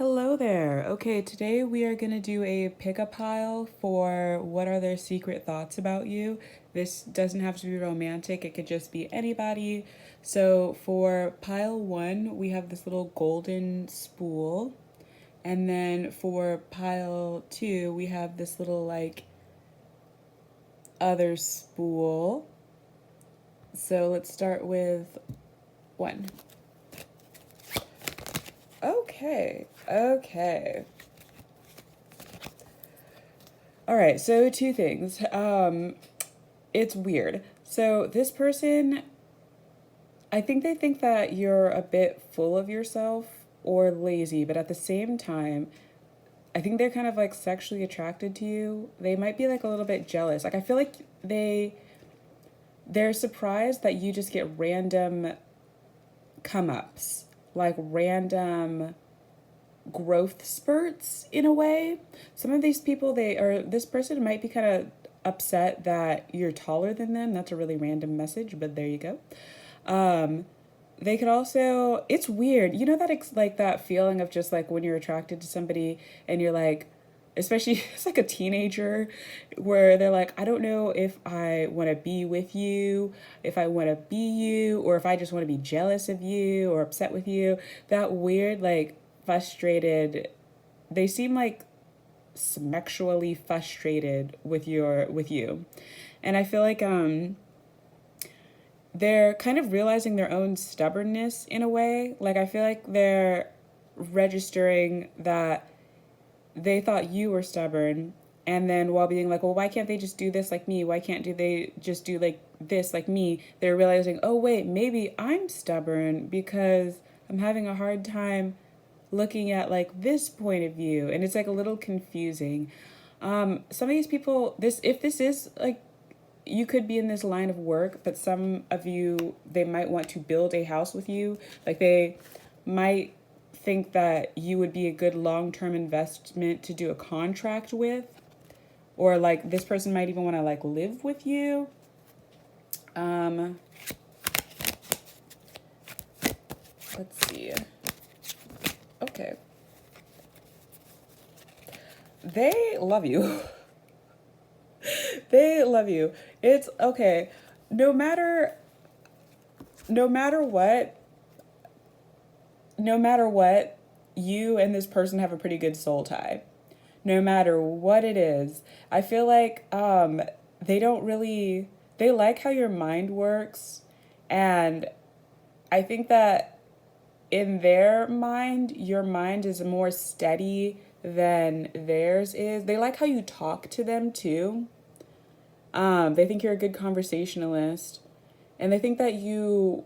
Hello there. Okay, today we are going to do a pickup pile for what are their secret thoughts about you. This doesn't have to be romantic, it could just be anybody. So for pile one, we have this little golden spool. And then for pile two, we have this little like other spool. So let's start with one. Okay. All right, so two things. It's weird. So this person, I think they think that you're a bit full of yourself or lazy, but at the same time, I think they're kind of like sexually attracted to you. They might be like a little bit jealous. Like I feel like they're surprised that you just get random come ups, like random growth spurts in a way. Some of these people, this person might be kind of upset that you're taller than them. That's a really random message, but there you go. Um, they could also, it's weird. You know that like that feeling of just like when you're attracted to somebody and you're like, especially it's like a teenager where they're like, I don't know if I want to be with you, if I want to be you, or if I just want to be jealous of you or upset with you. That weird, like, frustrated, they seem like sexually frustrated with you. And I feel like they're kind of realizing their own stubbornness in a way. Like I feel like they're registering that they thought you were stubborn, and then while being like, well, why can't they just do this like me, why can't do they just do like this like me, they're realizing, oh wait, maybe I'm stubborn because I'm having a hard time looking at like this point of view, and it's like a little confusing. Some of these people, this if this is like, you could be in this line of work, but some of you, they might want to build a house with you. Like they might think that you would be a good long-term investment to do a contract with, or like this person might even want to like live with you. um let's see. Okay, they love you. They love you. It's okay. No matter no matter what, no matter what, you and this person have a pretty good soul tie. No matter what it is. I feel like they don't really, they like how your mind works, and I think that in their mind, your mind is more steady than theirs is. They like how you talk to them too. They think you're a good conversationalist, and they think that you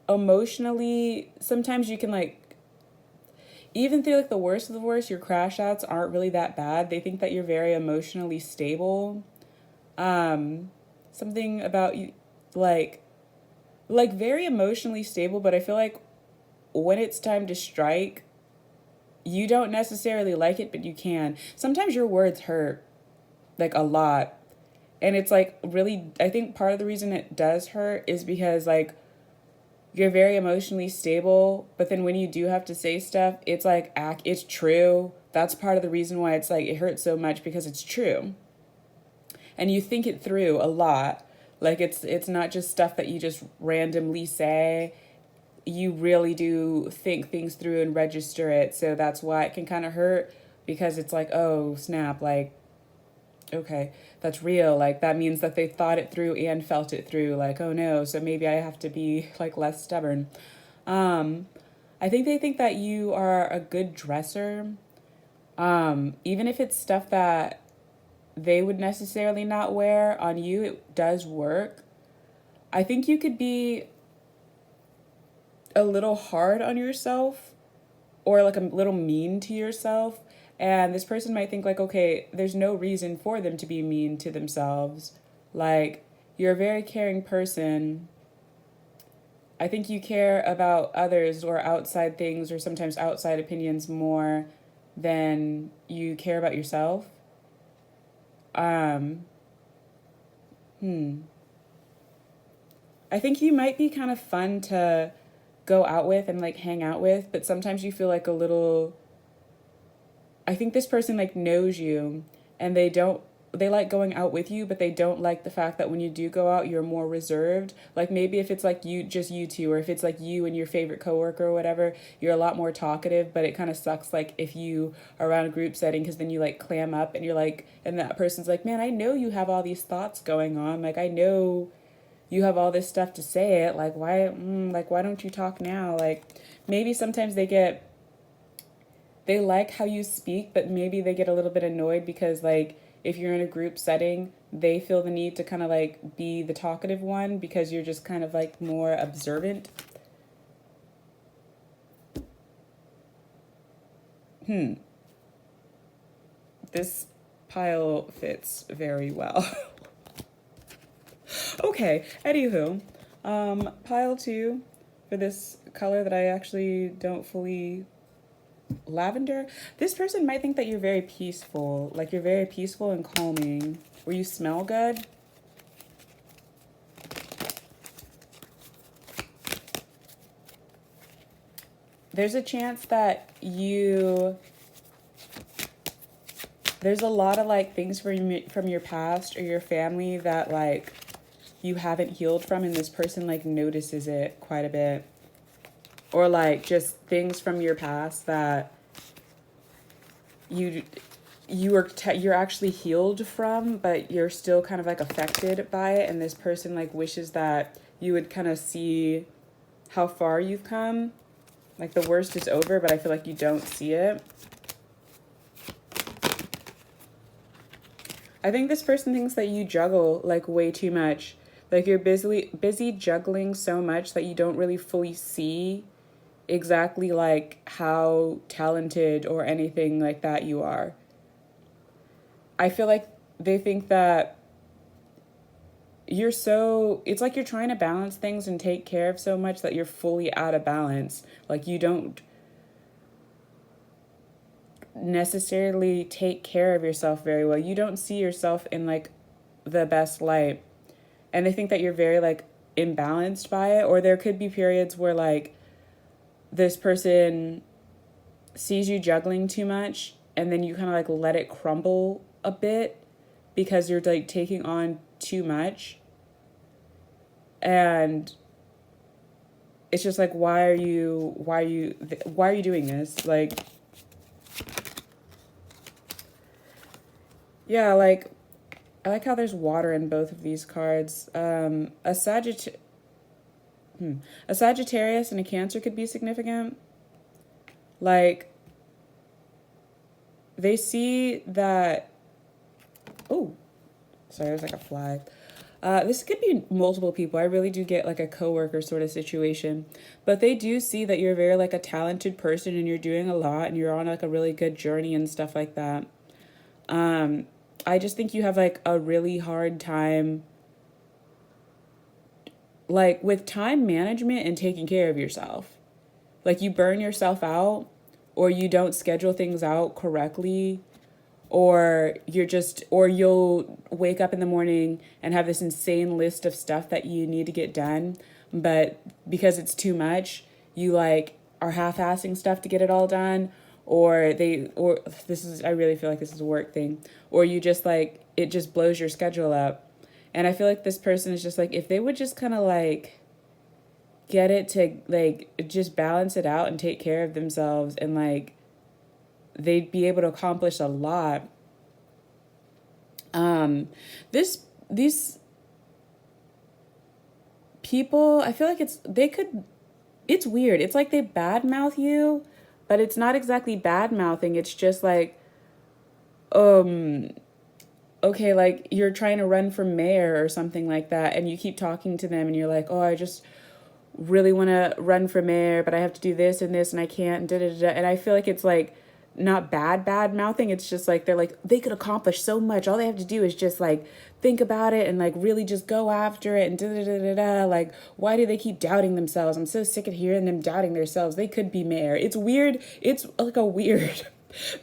emotionally, sometimes you can like, even through like the worst of the worst, your crash outs aren't really that bad. They think that you're very emotionally stable. Something about you, like very emotionally stable, but I feel like when it's time to strike, you don't necessarily like it, but you can. Sometimes your words hurt like a lot. And it's like really, I think part of the reason it does hurt is because like you're very emotionally stable, but then when you do have to say stuff, it's like it's true. That's part of the reason why it's like it hurts so much, because it's true. And you think it through a lot. Like it's not just stuff that you just randomly say. You really do think things through and register it. So that's why it can kind of hurt, because it's like, oh, snap, like okay, that's real. Like that means that they thought it through and felt it through. Like, oh no, so maybe I have to be like less stubborn. Um, I think they think that you are a good dresser. Even if it's stuff that they would necessarily not wear on you, it does work. I think you could be a little hard on yourself, or like a little mean to yourself. And this person might think like, okay, there's no reason for them to be mean to themselves. Like, you're a very caring person. I think you care about others or outside things or sometimes outside opinions more than you care about yourself. Um, hmm. I think you might be kind of fun to go out with and like hang out with, but sometimes you feel like a little I think this person like knows you, and they like going out with you, but they don't like the fact that when you do go out, you're more reserved. Like maybe if it's like just you two, or if it's like you and your favorite coworker or whatever, you're a lot more talkative, but it kind of sucks like if you are around a group setting, because then you like clam up and you're like, and that person's like, man, I know you have all these thoughts going on. Like, I know you have all this stuff to say it. Like, why don't you talk now? Like, maybe sometimes they like how you speak, but maybe they get a little bit annoyed because, like, if you're in a group setting, they feel the need to kind of like be the talkative one because you're just kind of like more observant. This pile fits very well. Okay, anywho, pile two for this color that I actually don't fully lavender. This person might think that you're very peaceful, like you're very peaceful and calming, or you smell good. There's a chance that there's a lot of like things from your past or your family that like you haven't healed from, and this person like notices it quite a bit. Or like just things from your past that you're actually healed from, but you're still kind of like affected by it, and this person like wishes that you would kind of see how far you've come. Like the worst is over, but I feel like you don't see it. I think this person thinks that you juggle like way too much. Like you're busy juggling so much that you don't really fully see exactly like how talented or anything like that you are. I feel like they think that it's like you're trying to balance things and take care of so much that you're fully out of balance. Like you don't necessarily take care of yourself very well. You don't see yourself in like the best light. And they think that you're very like imbalanced by it. Or there could be periods where like this person sees you juggling too much, and then you kind of like let it crumble a bit because you're like taking on too much. And it's just like, why are you doing this? Like, yeah, like I like how there's water in both of these cards. A Sagittarius and a Cancer could be significant. Like, they see that... Oh, sorry, there's like a fly. This could be multiple people. I really do get like a coworker sort of situation. But they do see that you're very like a talented person and you're doing a lot and you're on like a really good journey and stuff like that. I just think you have like a really hard time like with time management and taking care of yourself. Like you burn yourself out, or you don't schedule things out correctly, or you'll wake up in the morning and have this insane list of stuff that you need to get done, but because it's too much, you like are half-assing stuff to get it all done, or I really feel like this is a work thing, or you just like it just blows your schedule up. And I feel like this person is just like, if they would just kind of like get it to like just balance it out and take care of themselves, and like they'd be able to accomplish a lot. These people, I feel like it's weird. It's like they badmouth you, but it's not exactly bad mouthing. It's just like, okay, like you're trying to run for mayor or something like that, and you keep talking to them and you're like, oh, I just really want to run for mayor, but I have to do this and this and I can't, and da da da. And I feel like it's like not bad mouthing. It's just like they could accomplish so much. All they have to do is just like think about it and like really just go after it and da da da da da. Like, why do they keep doubting themselves? I'm so sick of hearing them doubting themselves. They could be mayor. It's weird. It's like a weird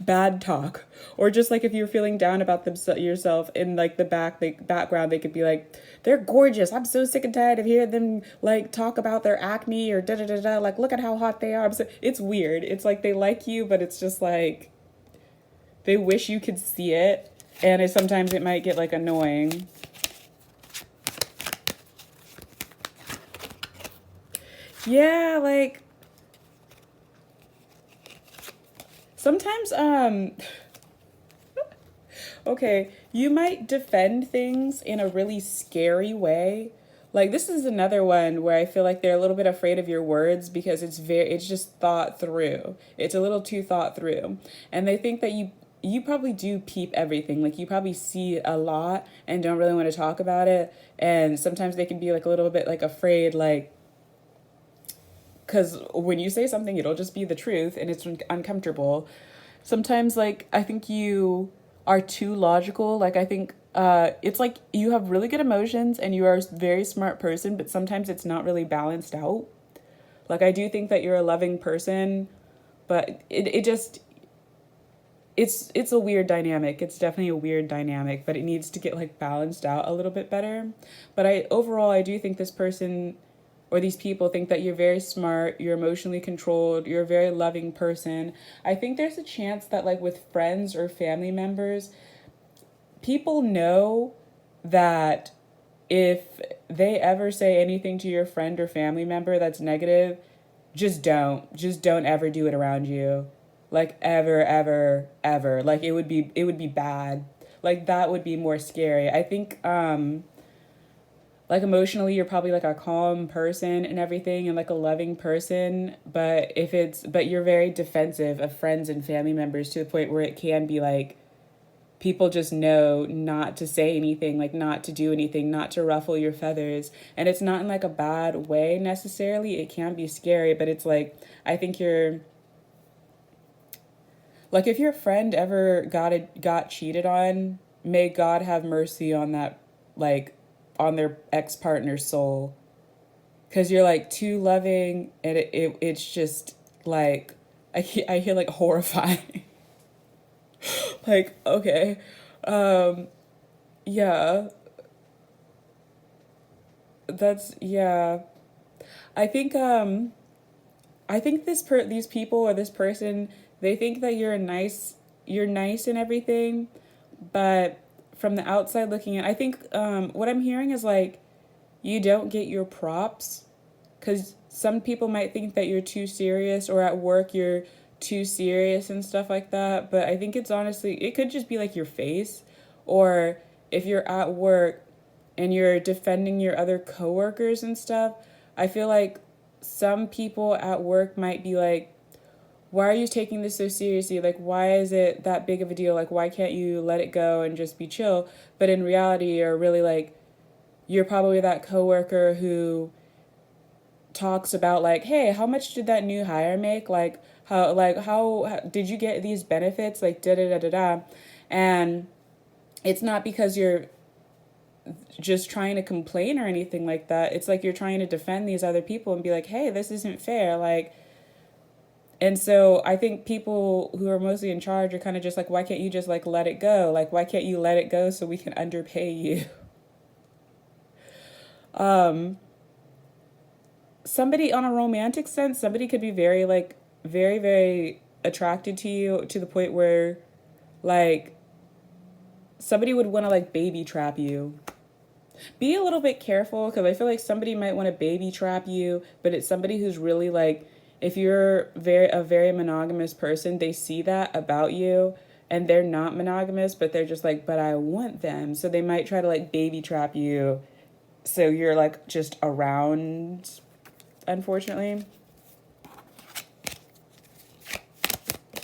bad talk. Or just like if you're feeling down about yourself, in like the background, they could be like, they're gorgeous. I'm so sick and tired of hearing them like talk about their acne or da da da da. Like, look at how hot they are. It's weird. It's like they like you, but it's just like They wish you could see it, and sometimes it might get like annoying. Yeah, like sometimes okay, you might defend things in a really scary way. Like this is another one where I feel like they're a little bit afraid of your words because it's just thought through. It's a little too thought through. And they think that you probably do peep everything. Like you probably see a lot and don't really want to talk about it. And sometimes they can be like a little bit like afraid, like because when you say something, it'll just be the truth and it's uncomfortable. Sometimes, like, I think you are too logical. Like, I think it's like you have really good emotions and you are a very smart person, but sometimes it's not really balanced out. Like, I do think that you're a loving person, but it just, it's a weird dynamic. It's definitely a weird dynamic, but it needs to get like balanced out a little bit better. But overall I do think this person or these people think that you're very smart, you're emotionally controlled, you're a very loving person. I think there's a chance that like with friends or family members, people know that if they ever say anything to your friend or family member that's negative, just don't ever do it around you. Like ever, ever, ever. Like it would be bad. Like that would be more scary. I think like emotionally you're probably like a calm person and everything and like a loving person, but you're very defensive of friends and family members to the point where it can be like people just know not to say anything, like not to do anything, not to ruffle your feathers. And it's not in like a bad way necessarily. It can be scary, but it's like I think you're like if your friend ever got cheated on, may God have mercy on that, like on their ex-partner's soul, because you're like too loving and it's just like I hear like horrifying. Like okay, um yeah, that's yeah. I think these people or this person, they think that you're nice and everything, but from the outside looking in, I think what I'm hearing is like you don't get your props because some people might think that you're too serious, or at work you're too serious and stuff like that. But I think it's honestly, it could just be like your face, or if you're at work and you're defending your other coworkers and stuff, I feel like some people at work might be like, why are you taking this so seriously? Like, why is it that big of a deal? Like, why can't you let it go and just be chill? But in reality, you're really like, you're probably that coworker who talks about like, hey, how much did that new hire make? How did you get these benefits? Like, da da da da da. And it's not because you're just trying to complain or anything like that. It's like you're trying to defend these other people and be like, hey, this isn't fair. Like, and so I think people who are mostly in charge are kind of just like, why can't you just like let it go? Like, why can't you let it go so we can underpay you? Um, Somebody on a romantic sense, somebody could be very like, very, very attracted to you to the point where like somebody would want to like baby trap you. Be a little bit careful because I feel like somebody might want to baby trap you, but it's somebody who's really like, if you're a very monogamous person, they see that about you and they're not monogamous, but they're just like, but I want them. So they might try to like baby trap you. So you're like just around, unfortunately.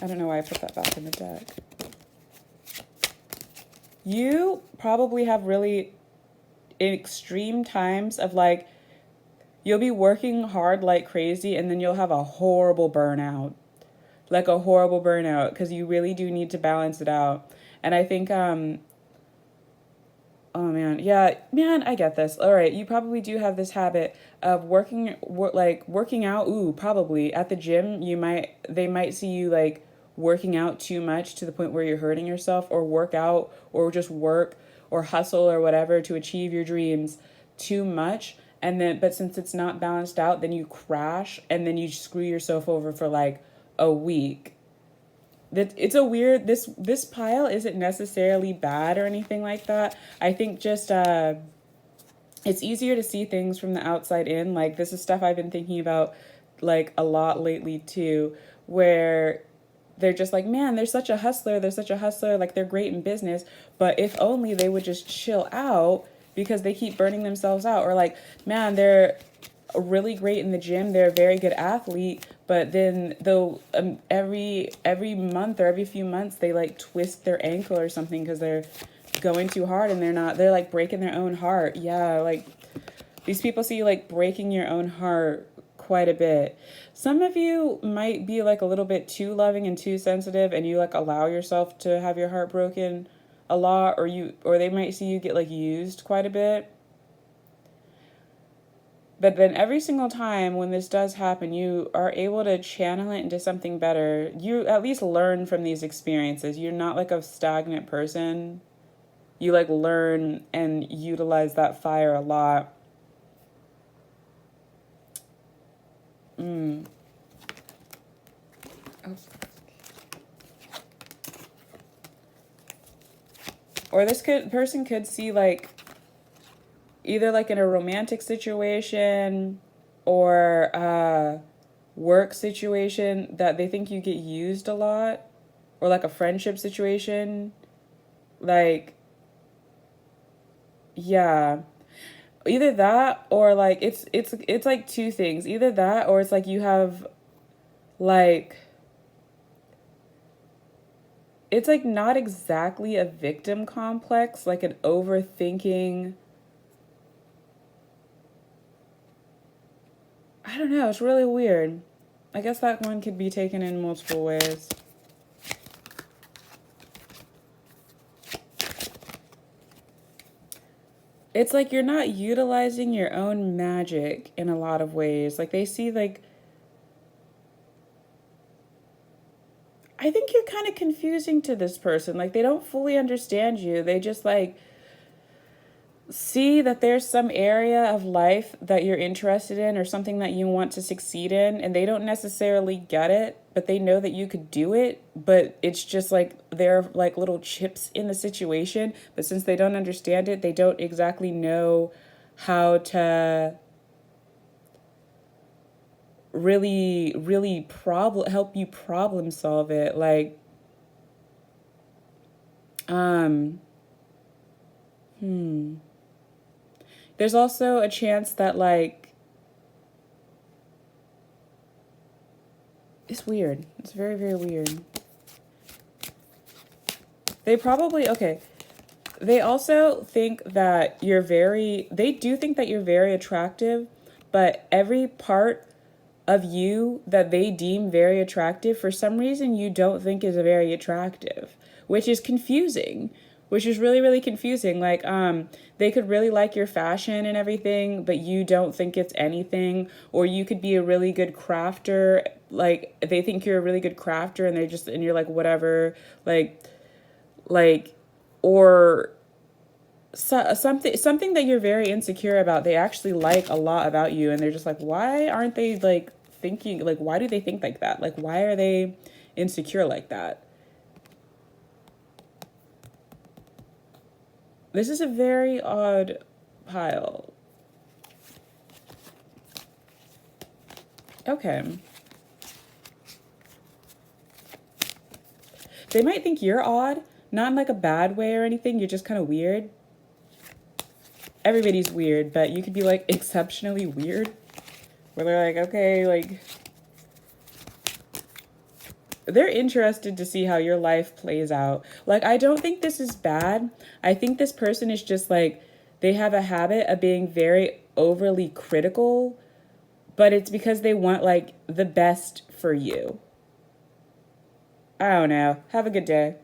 I don't know why I put that back in the deck. You probably have really extreme times of like, you'll be working hard like crazy and then you'll have a horrible burnout. Like a horrible burnout because you really do need to balance it out. And I think oh man, yeah, man, I get this. All right, you probably do have this habit of working out. Ooh, probably at the gym, they might see you like working out too much to the point where you're hurting yourself, or work out, or just work, or hustle, or whatever to achieve your dreams too much. And then, but since it's not balanced out, then you crash, and then you screw yourself over for like a week. that it's a weird, this pile isn't necessarily bad or anything like that. I think just it's easier to see things from the outside in. Like, this is stuff I've been thinking about like a lot lately too, where they're just like, man, they're such a hustler, like they're great in business, but if only they would just chill out because they keep burning themselves out. Or like, man, they're really great in the gym, they're a very good athlete, but then they'll every month or every few months they like twist their ankle or something because they're going too hard, and they're like breaking their own heart. Yeah, like these people see you like breaking your own heart quite a bit. Some of you might be like a little bit too loving and too sensitive, and you like allow yourself to have your heart broken a lot, or they might see you get like used quite a bit. But then every single time when this does happen, you are able to channel it into something better. You at least learn from these experiences. You're not like a stagnant person. You like learn and utilize that fire a lot. Oh. Or person could see like either like in a romantic situation or work situation that they think you get used a lot, or like a friendship situation, like, yeah, either that or like it's like two things, either that or it's like you have like, it's like not exactly a victim complex, like an overthinking. I don't know, it's really weird. I guess that one could be taken in multiple ways. It's like you're not utilizing your own magic in a lot of ways. Like they see like, I think you're kind of confusing to this person. Like they don't fully understand you. They just like see that there's some area of life that you're interested in or something that you want to succeed in, and they don't necessarily get it, but they know that you could do it, but it's just like they're like little chips in the situation, but since they don't understand it, they don't exactly know how to really help you problem solve it. Like um there's also a chance that like, it's weird. It's very, very weird. They probably, okay. They also think that they do think that you're very attractive, but every part of you that they deem very attractive, for some reason you don't think is very attractive, which is confusing, which is really, really confusing. Like, they could really like your fashion and everything, but you don't think it's anything. Or you could be a really good crafter. Like, they think you're a really good crafter, and you're like, whatever. Like, or something that you're very insecure about, they actually like a lot about you, and they're just like, why aren't they like thinking, like, why do they think like that? Like, why are they insecure like that? This is a very odd pile. Okay. They might think you're odd, not in like a bad way or anything. You're just kind of weird. Everybody's weird, but you could be like exceptionally weird, where they're like, okay, like they're interested to see how your life plays out. Like, I don't think this is bad. I think this person is just like, they have a habit of being very overly critical, but it's because they want like the best for you. I don't know. Have a good day.